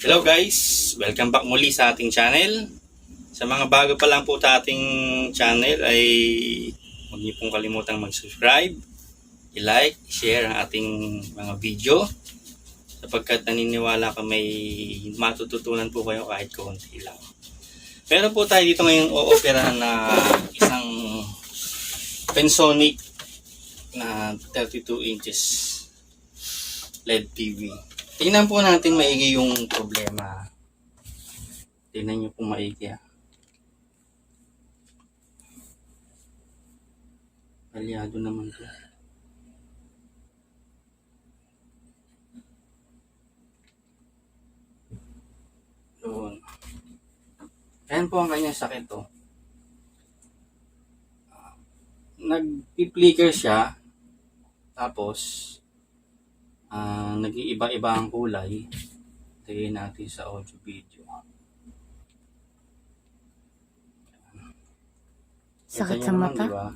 Hello guys! Welcome back muli sa ating channel. Sa mga bago pa lang po sa ating channel ay huwag niyo pong kalimutang mag-subscribe, i-like, share ang ating mga video sapagkat naniniwala ka may matututunan po kayo kahit konti lang. Meron po tayo dito ngayong o-operahan na isang Pensonic na 32 inches LED TV. Tingnan po natin maigi yung problema. Tingnan nyo po maigi. Aliado naman to. Doon. Ayan po ang kanyang sakit to. Nag-flicker siya. Tapos nag-iiba-iba ang kulay. Tingnan natin sa audio video. Sakit sa mata? Diba?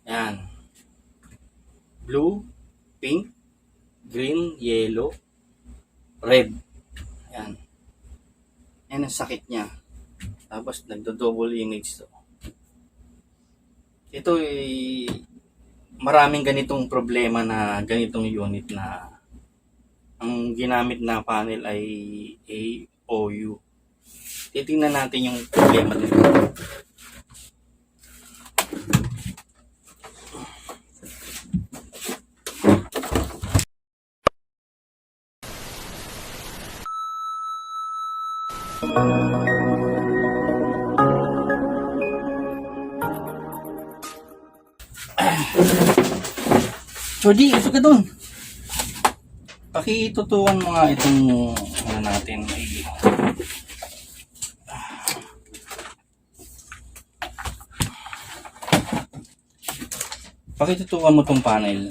Yan. Blue, pink, green, yellow, red. Yan. Yan ang sakit niya. Tapos nagdo-double image to. Ito ay maraming ganitong problema na ganitong unit na ang ginamit na panel ay AOU. Titingnan natin yung problema nito. Jordi, gusto ka dun. Pakitutuan mo nga itong natin. Pakitutuan mo itong panel.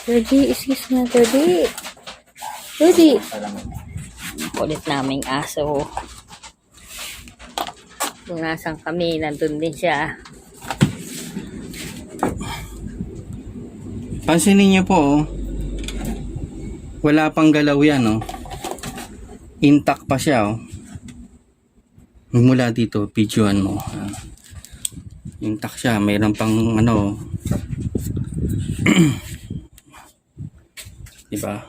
Jordi, excuse na, Jordi. Jordi. Kulit naming aso. Kung nasan kami, nandun din siya. Pansinin niyo po, oh. Wala pang galaw yan, oh. Intact pa siya, oh. Mula dito, videoan mo. Intact siya, mayroon pang ano. Diba?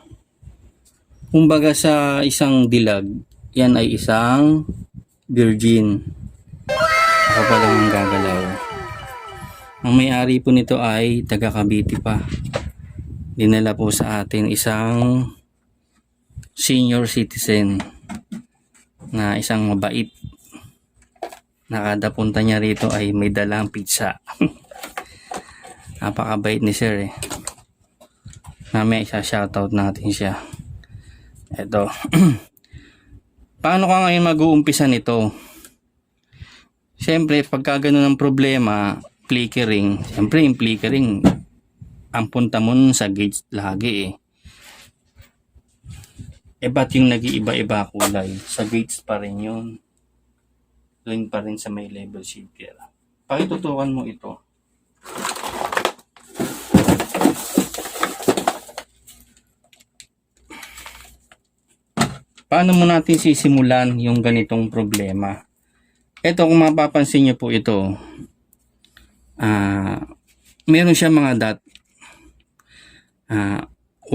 Kumbaga sa isang dilag, yan ay isang virgin. Ako pa lang ang gagalaw. Ang may-ari po nito ay taga Cavite pa. Dinala po sa atin isang senior citizen na isang mabait. Na kada punta niya rito ay may dalang pizza. Napakabait ni sir eh. Mamaya isa-shoutout natin siya. Eto. Paano ka ngayon mag-uumpisa nito? Siyempre, pagka ganun ang problema, flickering. Siyempre, yung flickering, ang punta mo sa gauge lagi eh. Ba't yung nag-iiba-iba kulay? Sa gauge pa rin yun. Doon pa rin sa may level shifter. Pakitutukan mo ito. Paano mo natin sisimulan yung ganitong problema? Ito, kung mapapansin nyo po ito, meron siya mga dot. 1,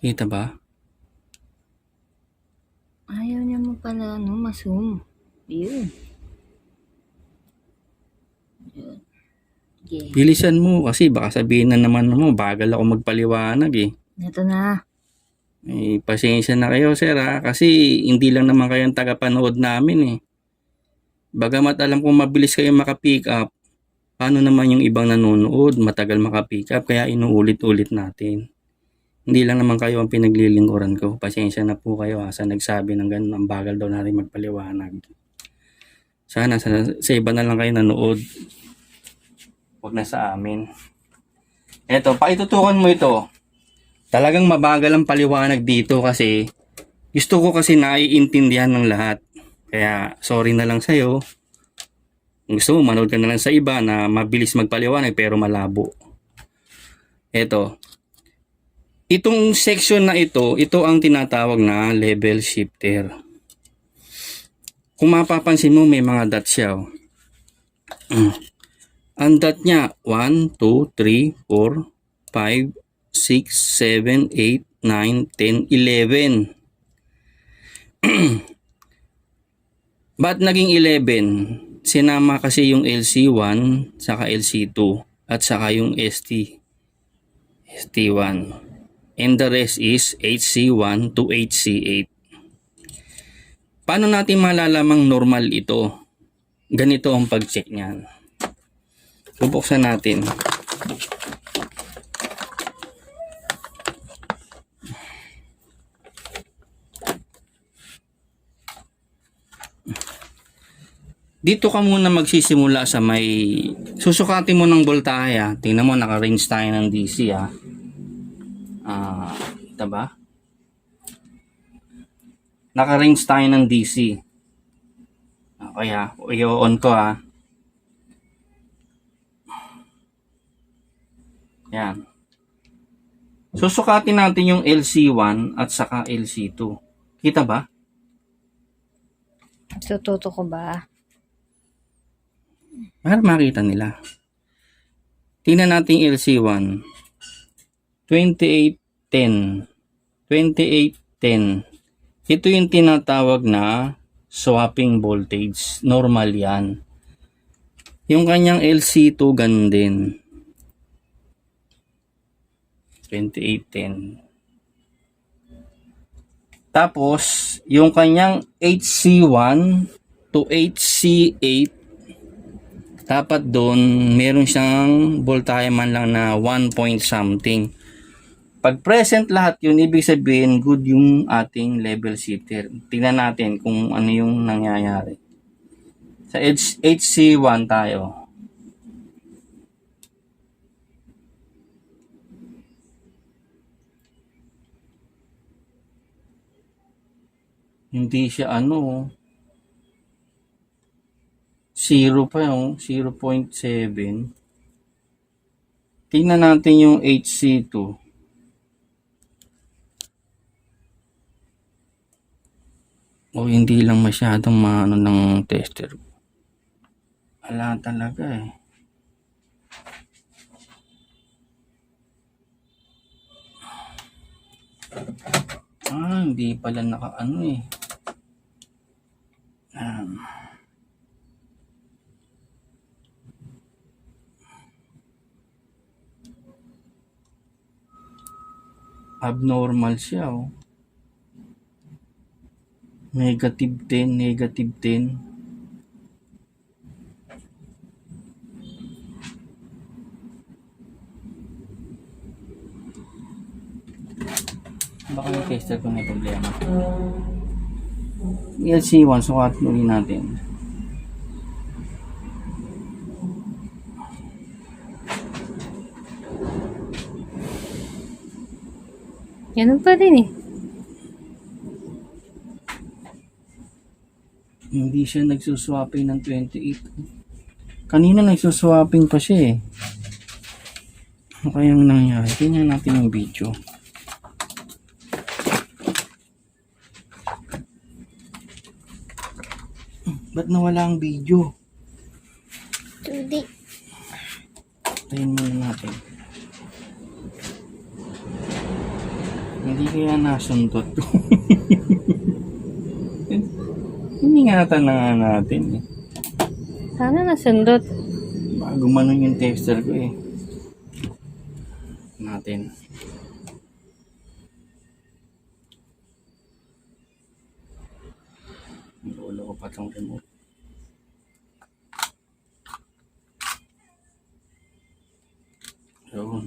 kita ba? Ayaw niya mo pala, ma-zoom. Yun. Yun. Okay. Bilisan mo kasi baka sabihin na naman mo, bagal ako magpaliwanag eh. Ito na. Pasensya na kayo sir ha, kasi hindi lang naman kayo ang tagapanood namin eh. Bagamat alam kong mabilis kayo makapick up, paano naman yung ibang nanonood, matagal makapick up, kaya inuulit-ulit natin. Hindi lang naman kayo ang pinaglilingkuran ko, pasensya na po kayo ha, sa nagsabi ng ganun, ang bagal daw natin magpaliwanag. Sana sa iba na lang kayo nanood, huwag na sa amin. Eto, paitutukan mo ito. Talagang mabagal ang paliwanag dito kasi gusto ko kasi naiintindihan ng lahat. Kaya sorry na lang sa'yo. Gusto mo manood ka na lang sa iba na mabilis magpaliwanag pero malabo. Ito. Itong section na ito ang tinatawag na level shifter. Kung mapapansin mo, may mga dot siya. Oh. Ang dot niya, 1, 2, 3, 4, 5, 6, 7, 8, 9, 10, 11. Ba't naging 11? Sinama kasi yung LC1, saka LC2, at saka yung ST1. And the rest is HC1 to HC8. Paano natin malalamang normal ito? Ganito ang pag-check niyan. Bubuksan natin. Dito ka muna magsisimula sa may susukatin mo ng voltahe. Tingnan mo, naka-range tayo ng DC. Ito ba? Naka-range tayo ng DC. Okay i-on ko Yan. Susukatin natin yung LC1 at saka LC2. Kita ba? Tututo ko ba? Para makita nila. Tingnan natin yung LC1. 2810. 2810. Ito yung tinatawag na swapping voltage. Normal yan. Yung kanyang LC2 ganun din. 2810. Tapos, yung kanyang HC1 to HC8, dapat doon meron siyang voltahe man lang na 1 point something. Pag present lahat yun, ibig sabihin good yung ating level shifter. Tingnan natin kung ano yung nangyayari. Sa HC1 tayo. Hindi siya 0 pa yung 0.7. Tingnan natin yung HC2. Hindi lang masyadong maano ng tester. Wala talaga hindi pala naka-ano abnormal siya negative 10. Baka yung tester ko may problema. LC1, sukatin ulit natin. Ganun pa rin Hindi siya nagsuswapping ng 28. Kanina nagsuswapping pa siya Ano kayang nangyari? Tingnan natin yung video. Ba't nawala ang video? Hindi. Tayin muna natin. Hindi kaya nasundot ko. Iningatan na nga natin Sana nasundot. Bago manon yung tester ko natin. Ulo ko pa itong remote. Yun.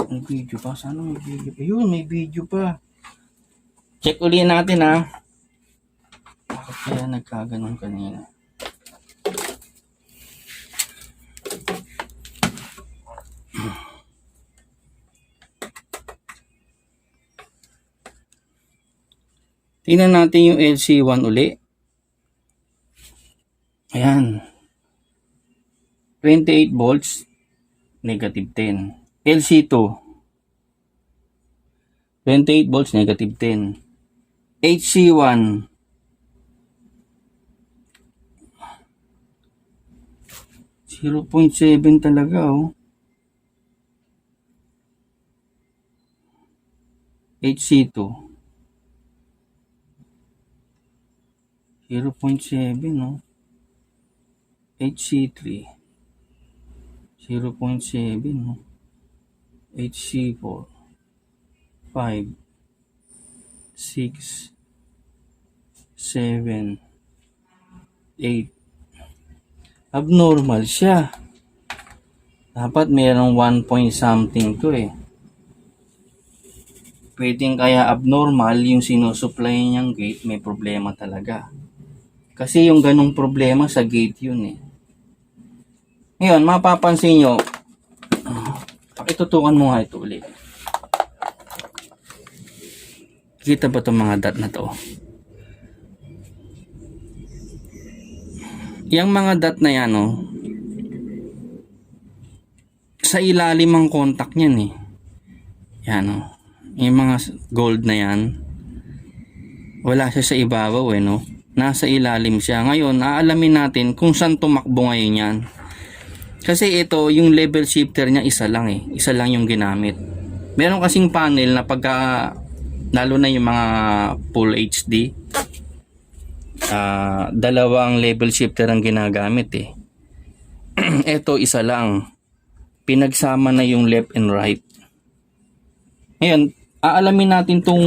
May video pa? Sana may video pa? Yun, may video pa. Check ulit natin Bakit kaya nagkaganon kanina? Tingnan natin yung LC1 uli. Ayan. 28 volts, negative 10. LC2, 28 volts, negative 10. HC1, 0.7 talaga oh. HC2, 0.7 no. HC3, 0.7 no. HC4, 5, 6, 7, 8. Abnormal siya. Dapat mayroong 1 point something to eh. Pwedeng kaya abnormal yung sinusupply niyang gate, may problema talaga. Kasi yung ganong problema sa gate yun eh. Ngayon, mapapansin nyo, pakitutukan mo nga ito ulit. Kita ba itong mga dot na to? Yang mga dot na yan, oh, sa ilalim ang contact niyan eh. Yan, oh. Yung mga gold na yan, wala siya sa ibabaw eh, no? Nasa ilalim siya. Ngayon, aalamin natin kung saan tumakbo ngayon yan. Kasi ito, yung level shifter niya, isa lang eh. Isa lang yung ginamit. Meron kasing panel na pagka, lalo na yung mga full HD, dalawang level shifter ang ginagamit eh. Ito, isa lang. Pinagsama na yung left and right. Ngayon, aalamin natin tong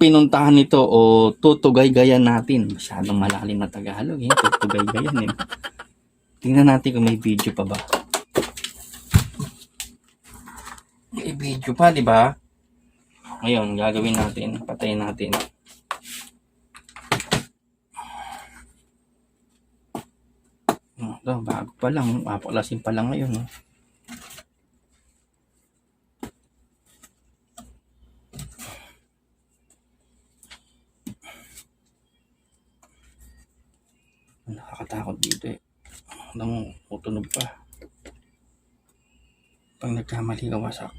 pinuntahan nito o tutugay-gayan natin. Masyadong malalim na Tagalog eh. Tutugay-gayan eh. Tingnan natin kung may video pa ba. May video pa, di ba? Ngayon, gagawin natin. Patayin natin. Ito, bago pa lang. Apaklasin pa lang ngayon. No? Nakakatakot dito eh. Alam mo, tutunog pa. Pag nagkamali ka, wasak.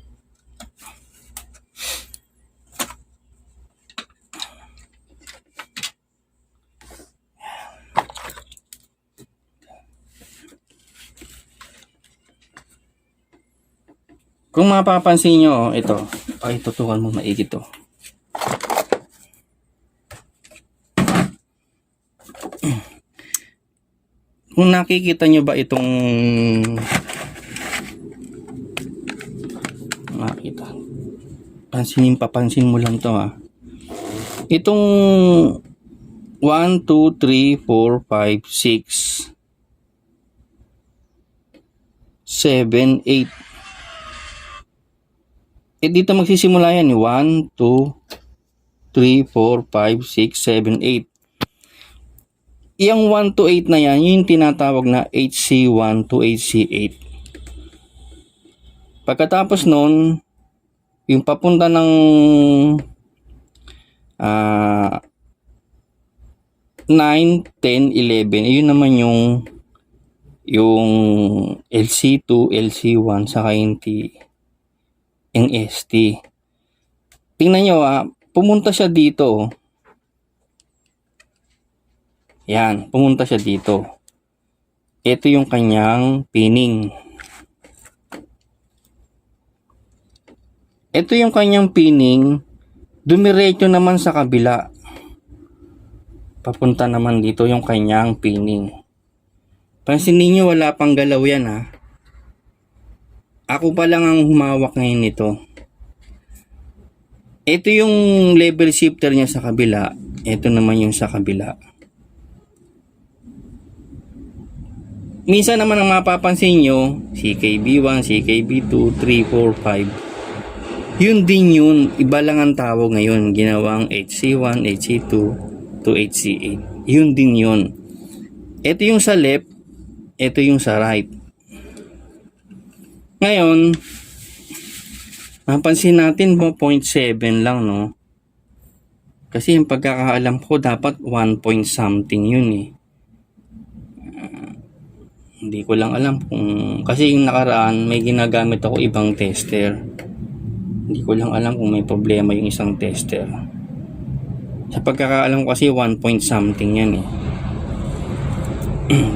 Kung mapapansin nyo, ito. Ay, tutukan mo maigi to. Kung nakikita nyo ba itong makita, papansin mo lang to ha. Itong 1, 2, 3, 4, 5, 6, 7, 8. Dito magsisimula yan. 1, 2, 3, 4, 5, 6, 7, 8. Yung 1 to 8 na yan, yung tinatawag na HC1 to HC8. Pagkatapos nun, yung papunta ng 9, 10, 11, yun naman yung LC2, LC1, saka yung ST. Tingnan nyo pumunta siya dito. Yan, pumunta siya dito. Ito yung kanyang pinning. Ito yung kanyang pinning. Dumiretso naman sa kabila. Papunta naman dito yung kanyang pinning. Pansin niyo wala pang galaw yan ha. Ako pa lang ang humawak ngayon nito. Ito yung level shifter niya sa kabila. Ito naman yung sa kabila. Minsan naman ang mapapansin nyo, CKB1, CKB2, 3, 4, 5. Yun din yun. Iba lang ang tawag ngayon. Ginawang HC1, HC2 to HC8. Yun din yun. Ito yung sa left. Ito yung sa right. Ngayon, mapansin natin 0.7 lang no. Kasi yung pagkakaalam ko dapat 1 point something yun eh. Hindi ko lang alam kung, kasi yung nakaraan may ginagamit ako ibang tester. Hindi ko lang alam kung may problema yung isang tester. Sa pagkakaalam ko kasi 1 point something yan eh.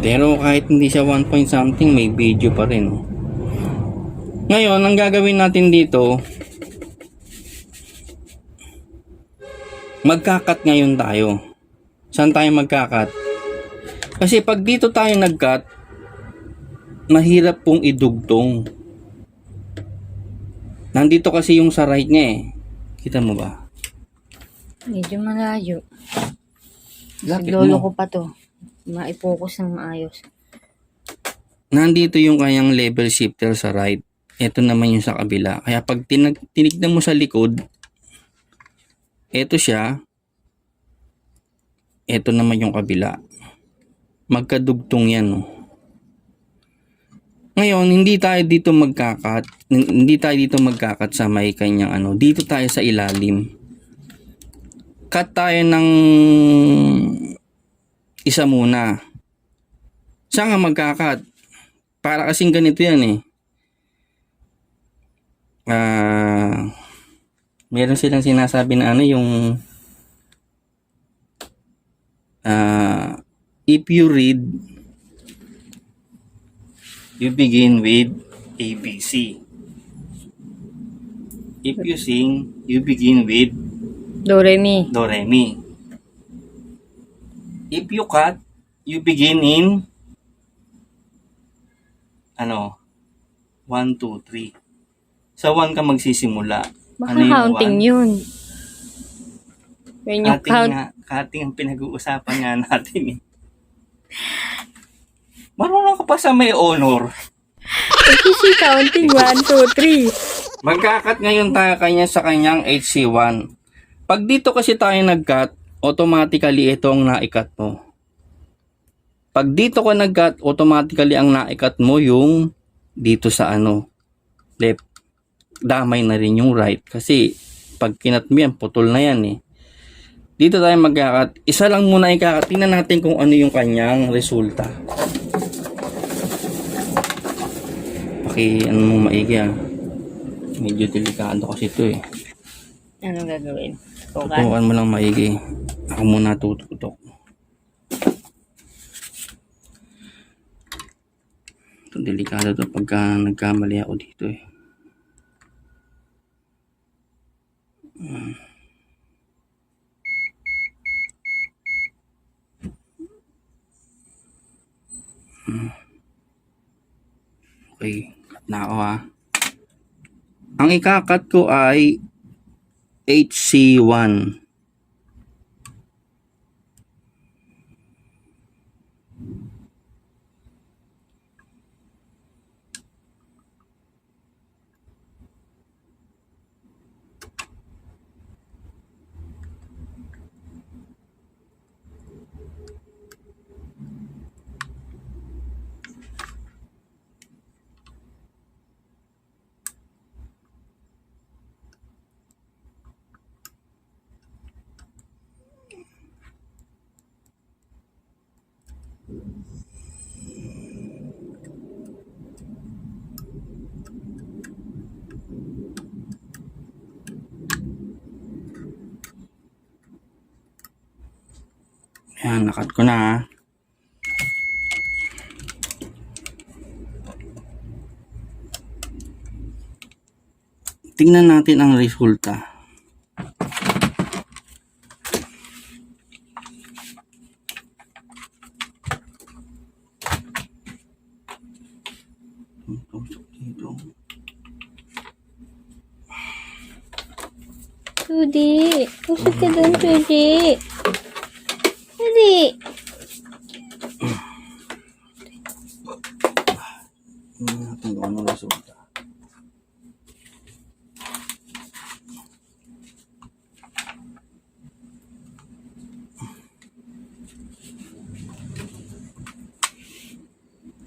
Pero kahit hindi siya 1 point something, may video pa rin. Ngayon, ang gagawin natin dito, magkakat ngayon tayo. Saan tayo magkakat? Kasi pag dito tayo nagkat, mahirap pong idugtong. Nandito kasi yung sa right niya eh. Kita mo ba? Medyo malayo. Lapit Lolo mo. ko pa to. Maipokus ng maayos. Nandito yung kanyang level shifter sa right. Ito naman yung sa kabila. Kaya pag tinignan mo sa likod, ito siya. Ito naman yung kabila. Magkadugtong yan. Oh. Ngayon, hindi tayo dito magkakat sa may kanyang ano. Dito tayo sa ilalim. Cut tayo ng isa muna. Saan nga magkakat? Para kasing ganito yan eh. Meron silang sinasabi na ano yung if you read, you begin with ABC. If you sing, you begin with Do, re, mi. Do, Re, Mi. If you cut, you begin in 1, 2, 3. Sa 1 ka magsisimula. Baka Ano yung counting one? yun. When you count, Cutting ang pinag-uusapan nga natin eh. Marunong ka pa sa may honor. easy counting. 1, 2, 3. Magkakat ngayon tayo sa kanyang HC1. Pag dito kasi tayo nag-cut, automatically ito ang na-cut mo. Pag dito ka nag-cut, automatically ang na-cut mo yung dito sa left. Damay na rin yung right. Kasi pag kinat mo yan, putol na yan eh. Dito tayo magkakat. Isa lang muna ikakat. Tingnan natin kung ano yung kanyang resulta. Ano mong maigi ah. Medyo delikado kasi ito eh. Anong gagawin? Tutukan mo lang maigi. Ako muna tututok. Ito delikado to pagka nagkamali ako dito eh. Okay, cut na ako ha. Ang ikakat ko ay HC1. Ayan, nakat ko na ha. Tingnan natin ang resulta. Judy, usap ka doon, Judy. Judy. Tingnan natin kung ano resulta.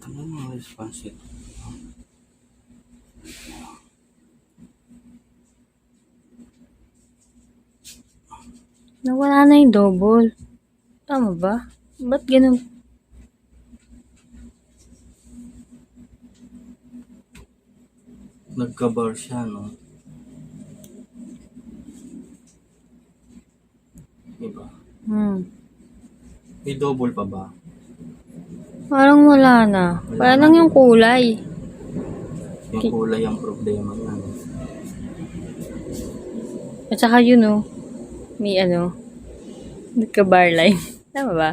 Ano mga response ito? Nawala na yung double. Tama ba? Ba't ganun? Nagka-bar siya, no? Diba? May double pa ba? Parang wala na. Wala lang yung kulay. Yung kulay ang problema niya. No? At saka yun oh. May nagka-bar line. Tama ba?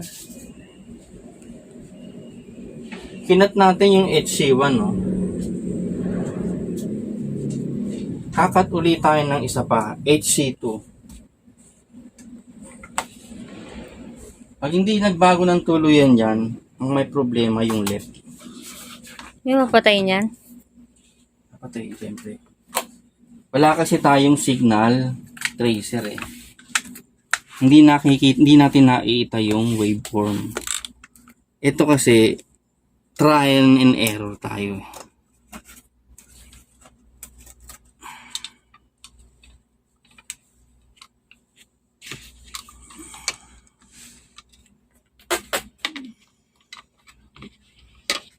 Kinat natin yung HC1, no? Kakat ulit tayo ng isa pa, HC2. Pag hindi nagbago ng tuluyan dyan, ang may problema yung left. May mapatay niyan? Napatay, siyempre. Wala kasi tayong signal tracer eh. Hindi natin nakikita yung waveform. Ito kasi, trial and error tayo.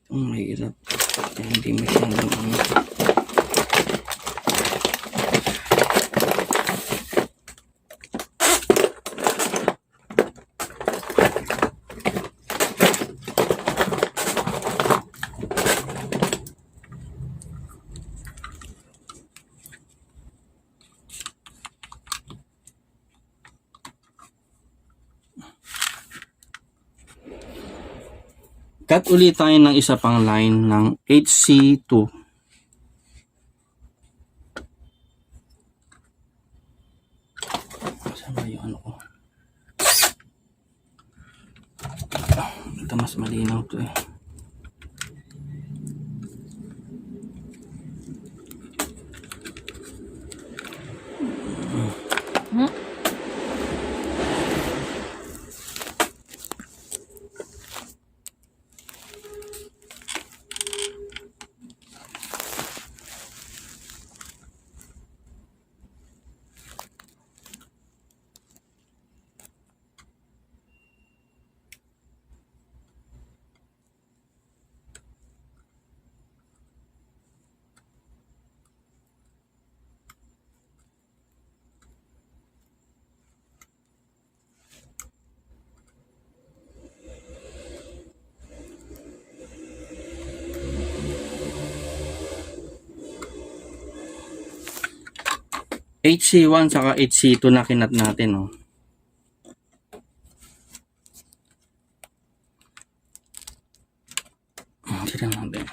Ang hirap. Hindi masyadong cut ulit tayo ng isa pang line ng HC2. Saan ba yung ano ko? Ito mas malinaw to eh. HC1 saka HC2 na kinat natin, oh. Tignan natin.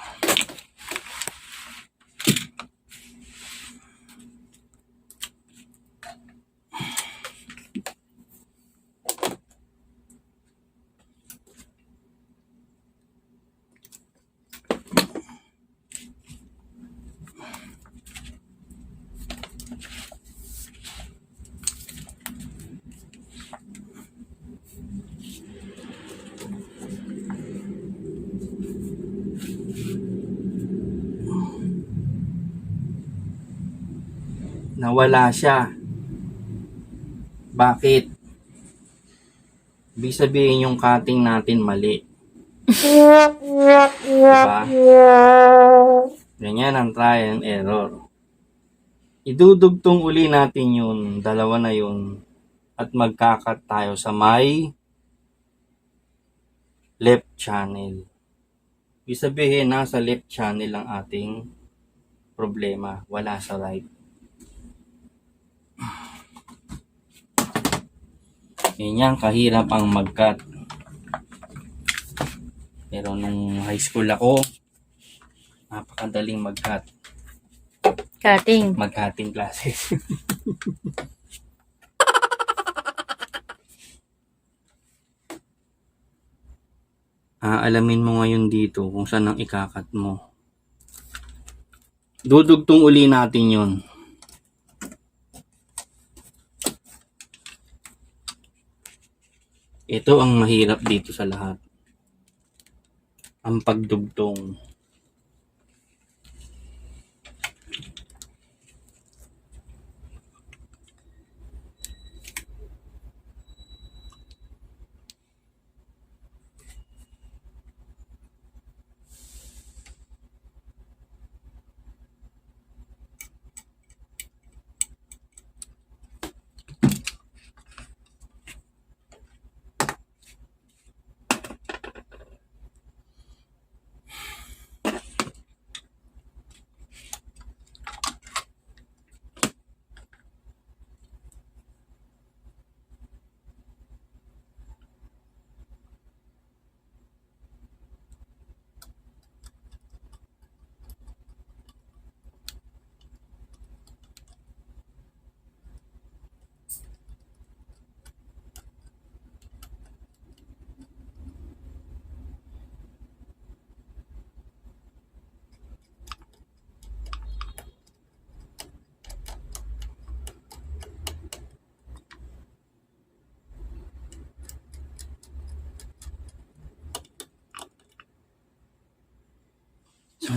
Nawala siya. Bakit? Ibig sabihin yung cutting natin mali. Diba? Ganyan ang trial and error. Idudugtong uli natin yun. Dalawa na yun. At magkakat tayo sa may left channel. Ibig sabihin nasa left channel ang ating problema. Wala sa right. Ganyan kahirap ang mag-cut. Pero nung high school ako, napakadaling mag-cut. Cutting. Mag-cutting classes. Alamin mo ngayon dito kung saan ang ikakat mo. Dudugtong uli natin yun. Ito ang mahirap dito sa lahat. Ang pagdugtong.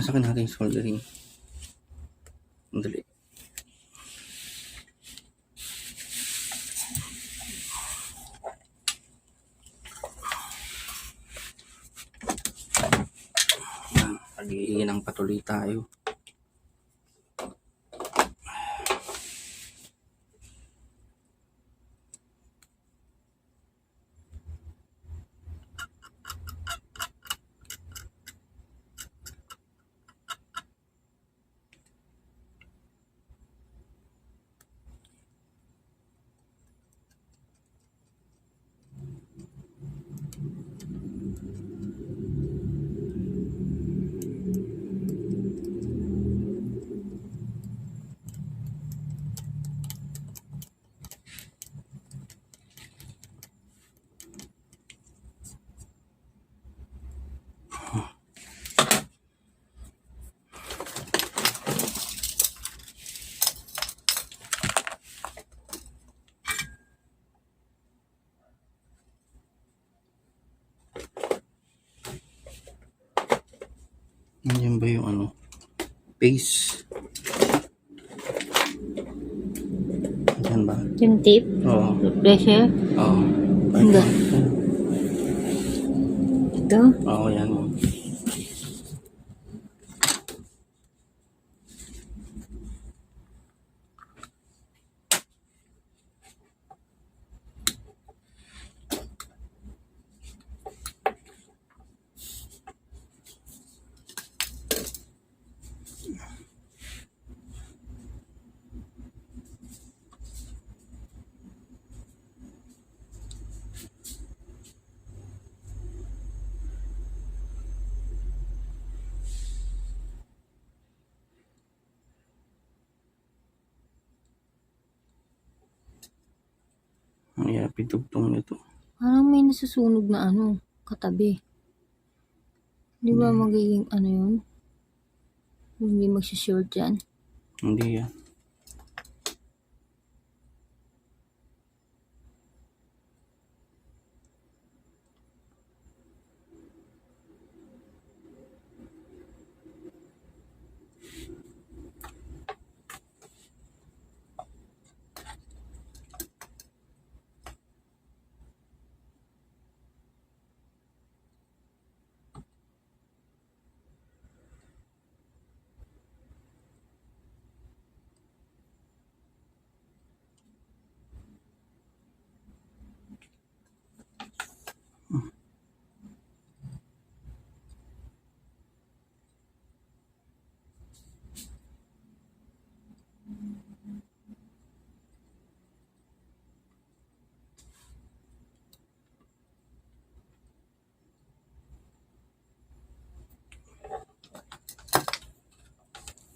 Sasakin natin yung soldering. Dali. Pag-iingin ng patuloy tayo. Yan ba yung ano? Base. Yan ba? Yung tape? Oo. Pressure? Oo. Hindi. Ito? Oo, yan. Ang hirap itugtong nito. Parang may nasusunog na ano, katabi. Di ba magiging ano yun? Hindi magsishort yan. Hindi yan.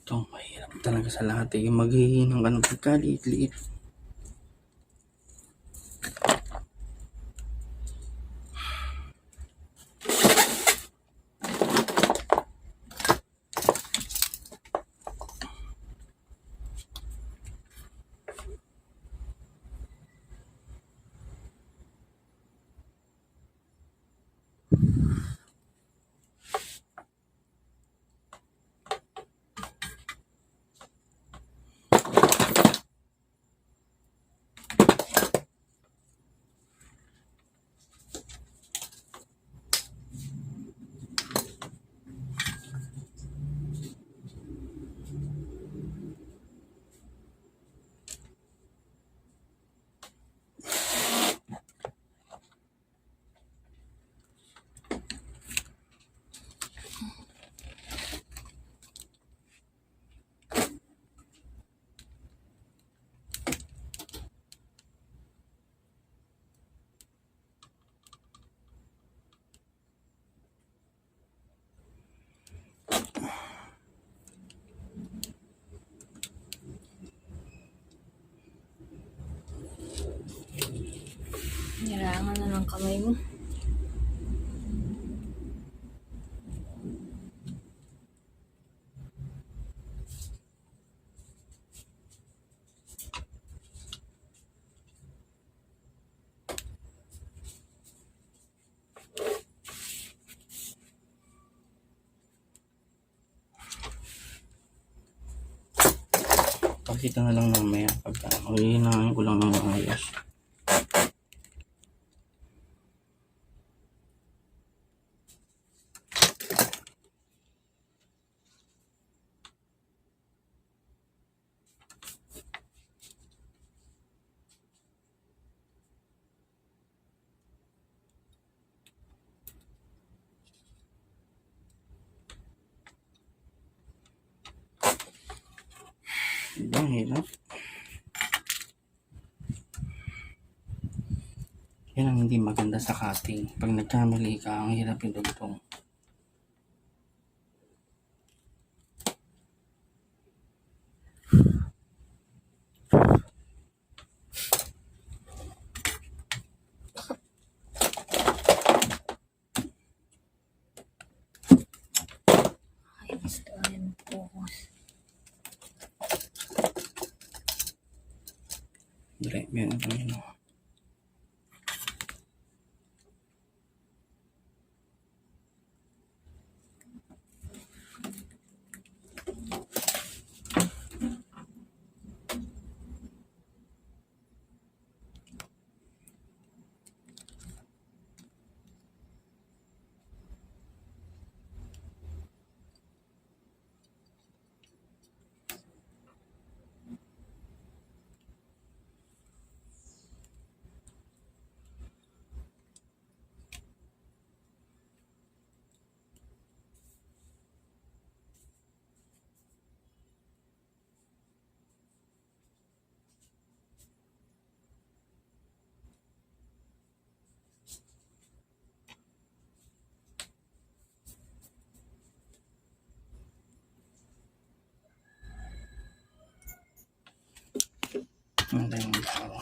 Ito, mahirap talaga sa lahat eh. Yung maghihinang ka ng pagkaliit-liit. Nirangan na ng kamay mo. Pakita na lang mamaya pagka maghihinahin ko lang ng maayos. Ang hirap. Yan ang hindi maganda sa cutting. Pag nagkamali ka, ang hirap idugtong. Ay, gusto ayaw mag-focus. Dre, meron kami no. Ang dahil mo ako.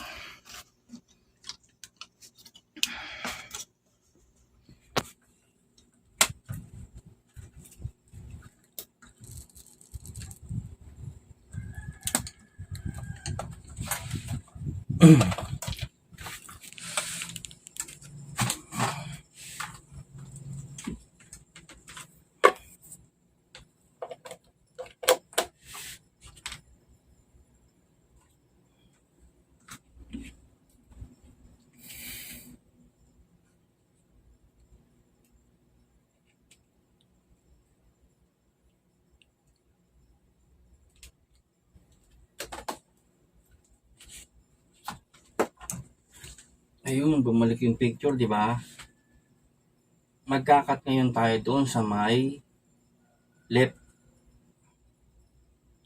Ayun, bumalik yung picture, di ba? Magkakat ngayon tayo doon sa may left.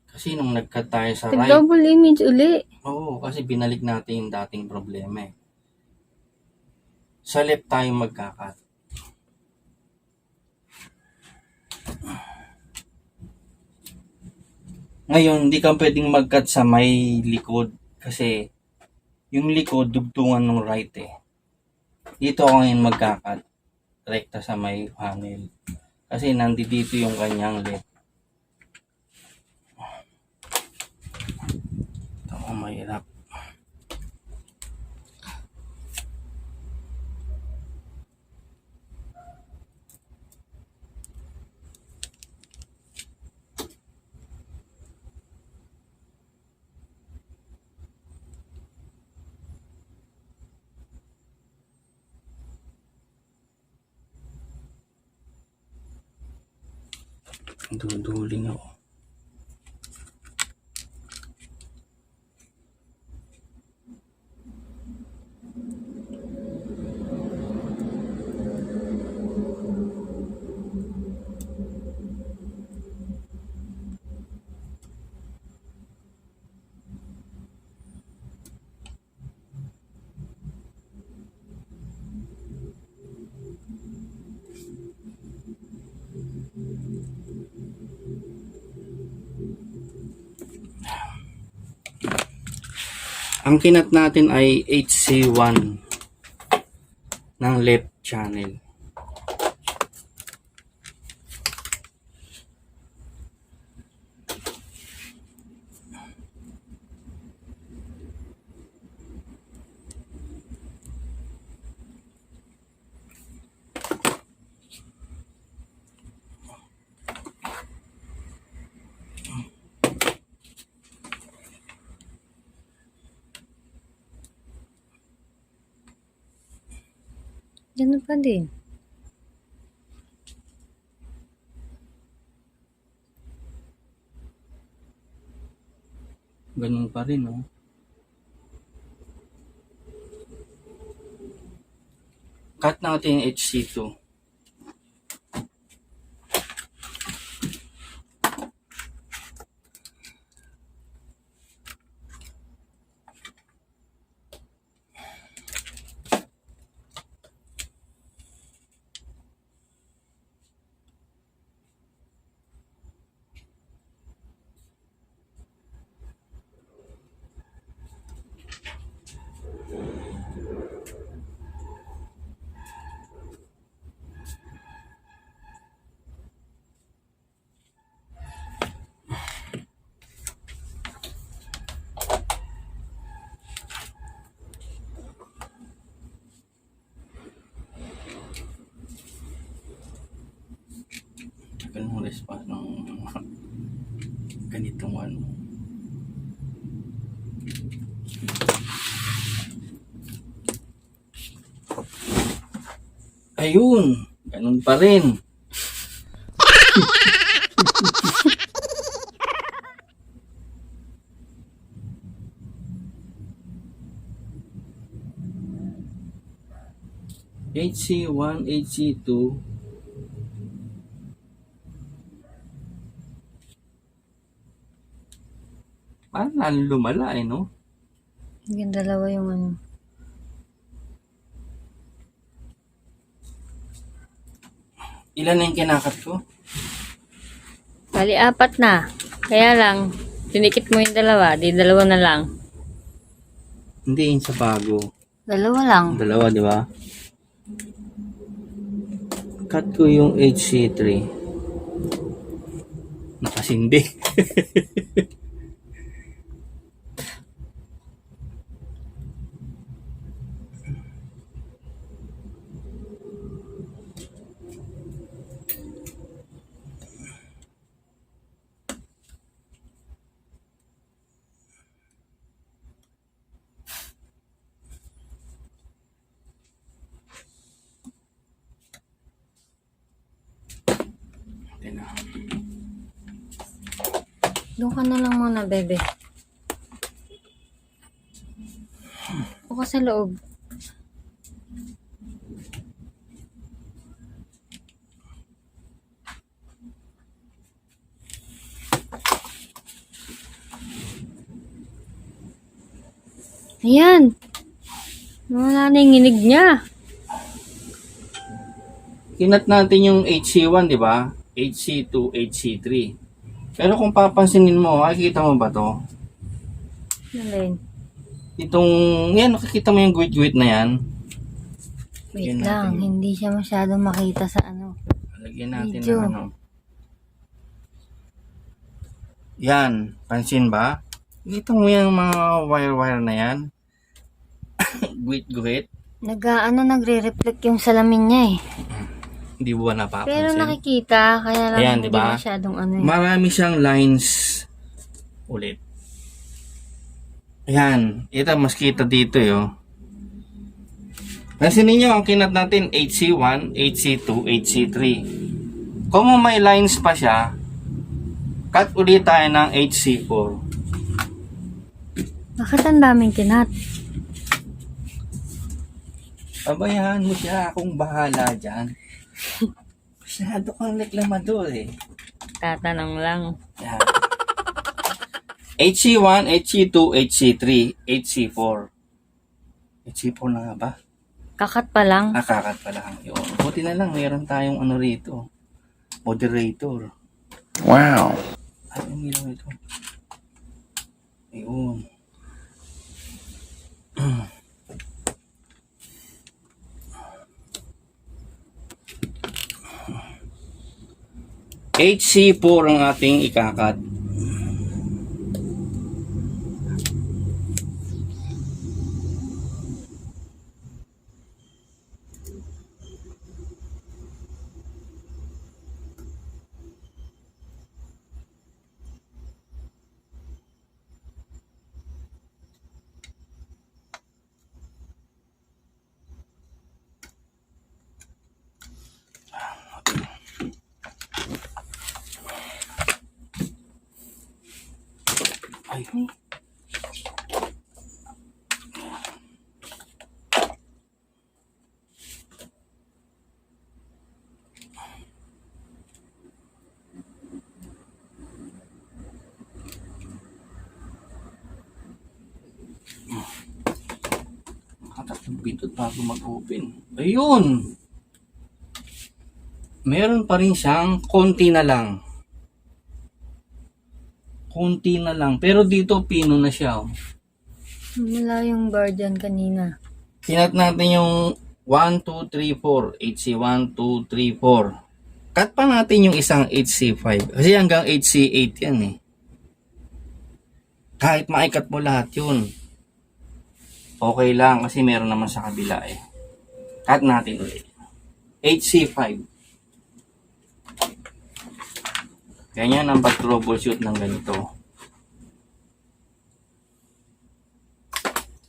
Kasi nung nag-cut tayo sa right, Double image uli. oo, kasi binalik natin yung dating problema eh. Sa left tayo magkakat. Ngayon, hindi ka pwedeng mag-cut sa may likod kasi yung likod dugtungan ng right eh. Dito ako ngayon magkakat rekta sa may panel kasi nandito yung kanyang left. Ito ako mahirap. Duduling ako. Ang kinat natin ay HC1 ng left channel. Ganun pa din. Ganun pa rin, oh. Cut natin yung HC2. Tagal mo response ng ganitong ano. Ayun, ganun pa rin. HC1, HC2. Parang lalo lumala eh, no? Yung dalawa yung ano. Ilan na yung kinakat ko? Bali, 4 na. Kaya lang, tinikit mo yung dalawa, di 2 na lang. Hindi, yun sa bago. 2 lang. Dalawa, di ba? Cut ko yung HC3. Nakasindi. Doon ka na lang muna, bebe. O ka sa loob. Ayan. Wala na yung nginig niya. Kinat natin yung HC1, di ba? HC2, HC3. Pero kung papansinin mo, makikita mo ba to? Alin? Itong, yan, nakikita mo yung guwit-guwit na yan? Wait Lagyan lang, natin. hindi siya masyadong makita sa ano. Lagyan natin Medyo. ng ano. Yan, pansin ba? Dito mo yung mga wire-wire na yan. Guwit-guwit. Nagre-reflect yung salamin niya eh. Hindi mo ba napapansin? Pero nakikita, kaya lang Ayan, hindi diba? masyadong ano eh. Marami siyang lines ulit. Ayan, ito mas kita dito yo. Pansin niyo ang kinat natin HC1, HC2, HC3. Kung may lines pa siya, cut ulit tayo ng HC4. Bakit ang daming kinat? Pabayaan mo siya, akong bahala dyan. Masyado kang reklamador eh. Tatanong lang. Yan. HC1, HC2, HC3, HC4. HC4 na nga ba? Kakat pa lang. Nakakat pa lang. Yun. Buti na lang, mayroon tayong ano rito. Moderator. Wow. Ay, umilaw ito. Ayun. HC4 ang ating ikakat. Ayun. Nakatatlong pinto bago mag-open. Ayun! Meron pa rin siyang konti na lang. Konti na lang. Pero dito, pino na siya. Oh. Wala yung bar dyan kanina. Kinat natin yung 1, 2, 3, 4. HC 1, 2, 3, 4. Cut pa natin yung isang HC5. Kasi hanggang HC8 yan eh. Kahit maikat mo lahat yun. Okay lang kasi meron naman sa kabila eh. Cut natin ulit. HC5. Ganyan ang pag-troubleshoot ng ganito.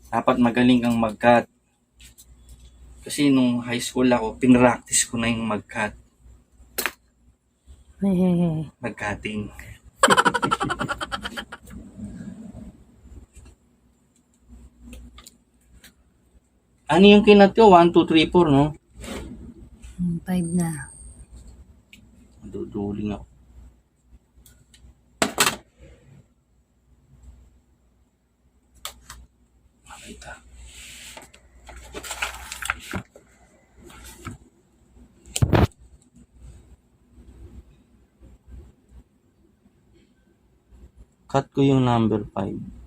Dapat magaling kang mag-cut. Kasi nung high school ako, pinractice ko na yung mag-cut. Mag-cutting. Ano yung kinat ko? 1, 2, 3, 4, no? 5 na. Maduduling ako. Makita. Cut ko yung number 5.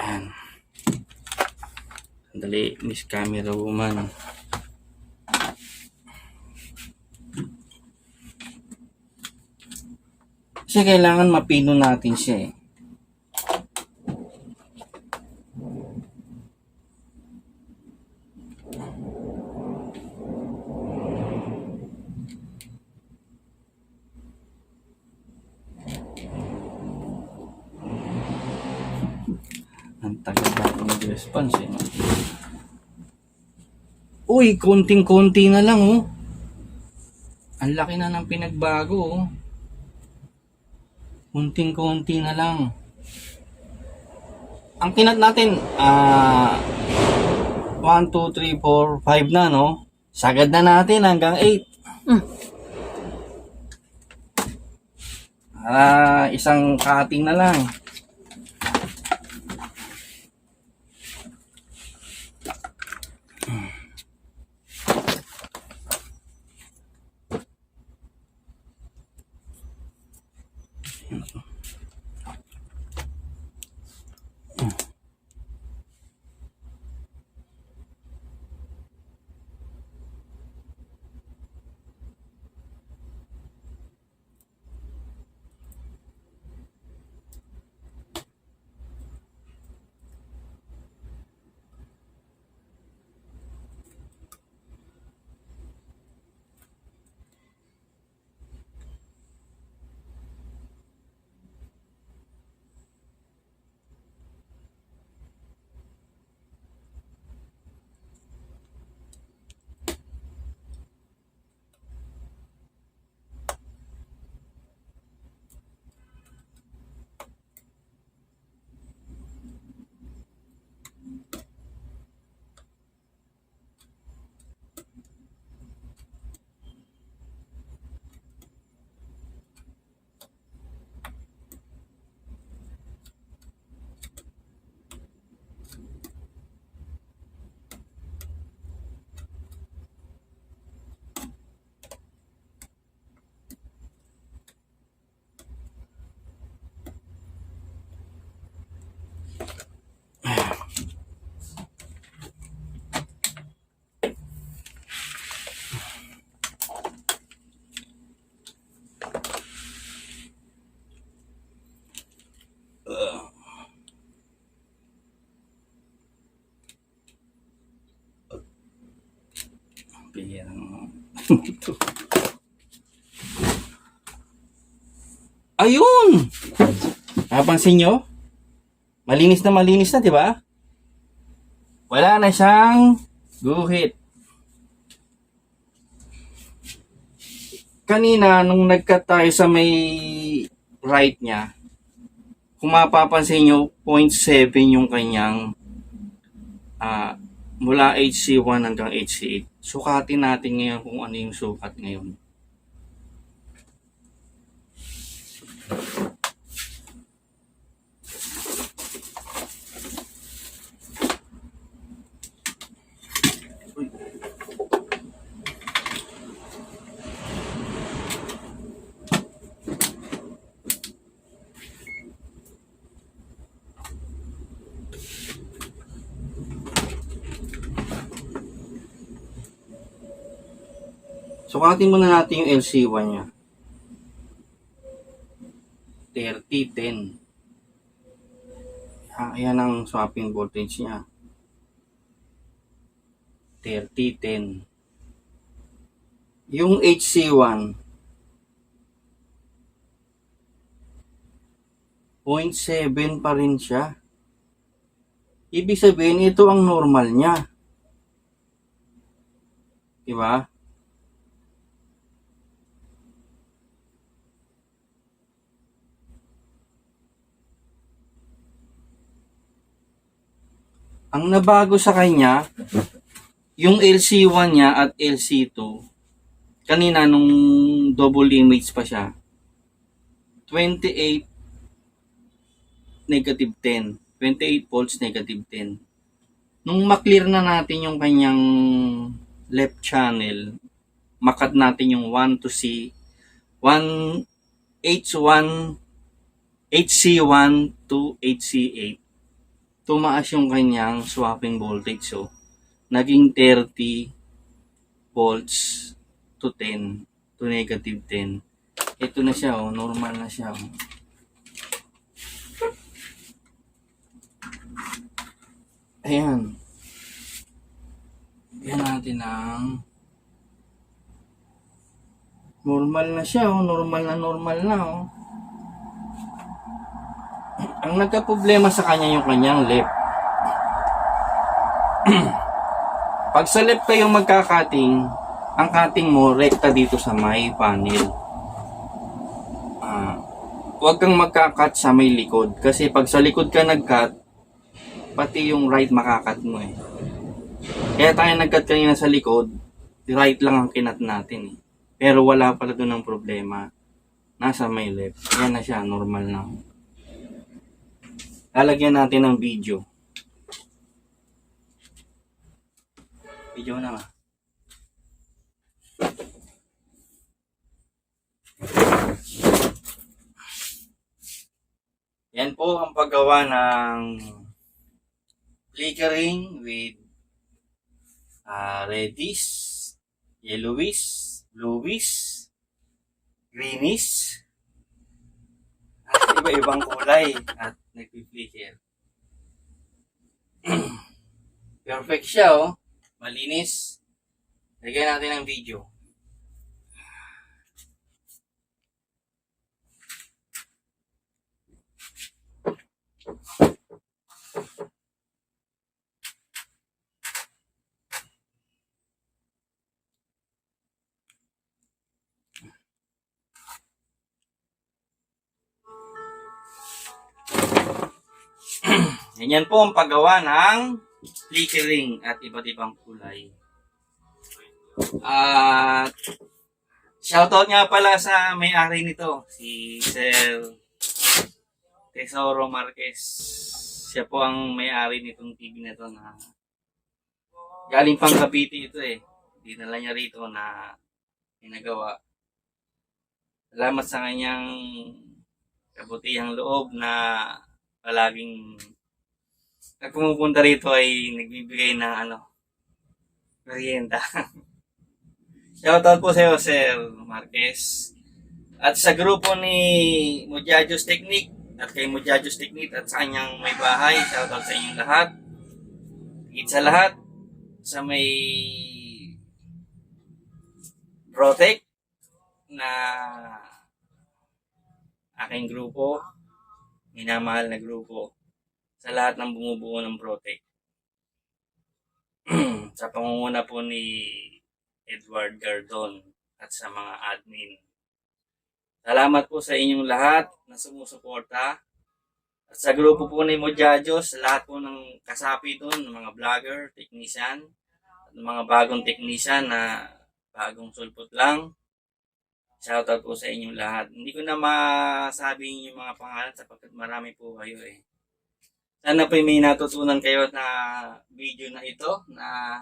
Yan. Sandali, Miss Camera Woman. Kasi kailangan mapino natin siya eh. Ang tagal natin mag-response eh. No? Uy, konting-konti na lang oh. Ang laki na ng pinagbago oh. Konting-konti na lang. Ang kinat natin, 1, 2, 3, 4, 5 na no. Sagad na natin hanggang 8. Isang cutting na lang. Yan. Ayun! Napansin nyo? Malinis na, di ba? Wala na siyang guhit. Kanina, nung nag-cut tayo sa may right niya, kung mapapansin nyo, 0.7 yung kanyang mula HC1 hanggang HC8. Sukatin natin ngayon kung ano yung sukat ngayon. Sukatin muna natin yung LC1 niya. 3010. Ayan ang swapping voltage niya. 3010. Yung HC1, 0.7 pa rin siya. Ibig sabihin, ito ang normal niya. Diba? Ang nabago sa kanya, yung LC1 niya at LC2, kanina nung double image pa siya, 28 negative 10. 28 volts negative 10. Nung maklear na natin yung kanyang left channel, makat natin yung 1 to C, 1 H1, HC1 to HC8. Tumaas yung kanyang swapping voltage. So, naging 30 volts to 10 to negative 10. Ito na siya, oh, normal na siya. Oh. Ayan. Bigyan natin ng normal na siya, oh. Normal na, oh. Ang nagka-problema sa kanya yung kanyang left. Pag sa left kayong magka-cutting, ang cutting mo rekta dito sa may panel. Huwag kang magka-cut sa may likod. Kasi pag sa likod ka nag-cut, pati yung right makakat mo eh. Kaya tayo nag-cut kanina sa likod, right lang ang kinat natin eh. Pero wala pala doon ang problema. Nasa may left. Yan na siya, normal na. Lalagyan natin ng video. Video na nga. Yan po ang paggawa ng flickering with reddish, yellowish, bluish, greenish, at iba-ibang kulay at nagpi-flicker. Perfect siya, oh. Malinis. Lagyan natin ng video. Ganyan po ang paggawa ng flickering at iba't ibang kulay. At shoutout nga pala sa may-ari nito, si Sir Tesoro Marquez. Siya po ang may-ari nitong TV na to na galing pang Cavite ito eh. Dinala niya rito na ginagawa. Salamat sa kanyang kabutihang loob na palaging pag pumupunta rito ay nagbibigay ng merienda. Shoutout po sa iyo, Sir Marquez. At sa grupo ni Mujajos Technique at kay Mujajos Technique at sa kanyang may bahay, shoutout sa inyong lahat. Higit sa lahat, sa may Protect na aking grupo, minamahal na grupo, sa lahat ng bumubuo ng Protect. Sa pangunguna po ni Edward Gardon at sa mga admin. Salamat po sa inyong lahat na sumusuporta. At sa grupo po ni Mojajos, sa lahat po ng kasapi doon, mga vlogger, technician, at mga bagong technician na bagong sulpot lang. Shoutout po sa inyong lahat. Hindi ko na masabi yung mga pangalan sapagkat marami po kayo eh. Sana po may natutunan kayo na video na ito na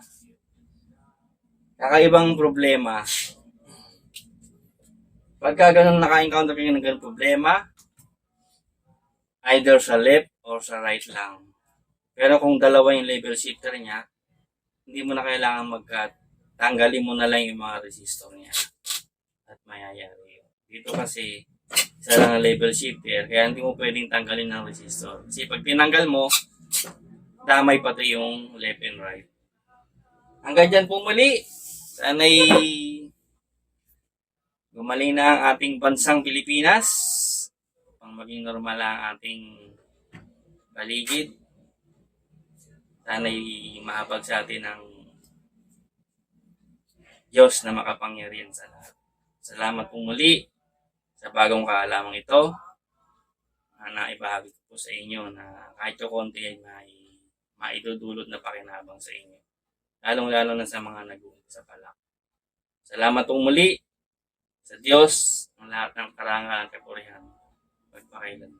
kakaibang problema. Pagka ganun naka-encounter kayo ng ganung problema, either sa left or sa right lang. Pero kung dalawa yung level shifter niya, hindi mo na kailangan mag-cut. Tanggalin mo na lang yung mga resistor niya. At mayayari yun. Dito kasi, isa lang ang level shifter, kaya hindi mo pwedeng tanggalin ng resistor. Kasi pag tinanggal mo, damay pati yung left and right. Hanggang dyan po muli. Sana'y gumaling na ang ating bansang Pilipinas. Pang maging normal ang ating paligid. Sana'y mahabag sa atin ng Diyos na makapangyarihan sa lahat. Salamat po muli sa bagong kaalamang ito na naibahagi ko po sa inyo na kahit yung konti ay maidudulot na pakinabang sa inyo. Lalong-lalo na sa mga nag-uumpisa pa lang. Salamat po muli sa Diyos ang lahat ng karangalan at kapurihan. Pagpakailan.